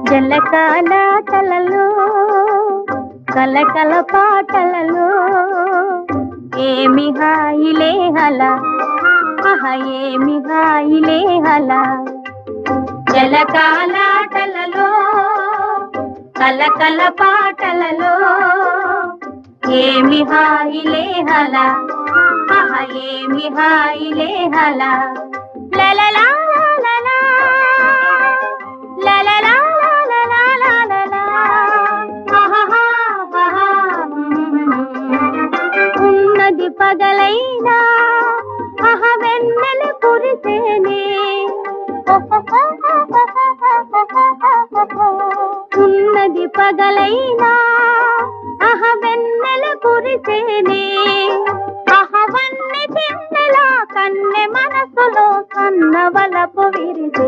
జలకాలాటలలో కలకల పాటలలో ఏమి హాయిలే హల ఏమి హాయిలే హల జలకాలాటలలో కలకల పాటలలో ఏమి హాయిలే హల ఏమి హాయిలే హల లలలా లలలా లలలా ఉన్నది పగలైనా వెన్నెల కురిసేనే ఉన్నది పగలైనా వెన్నెల కురిసేనే వన్నె తిన్నెలా కన్నె మనసులో కన్నవలపు విరిసే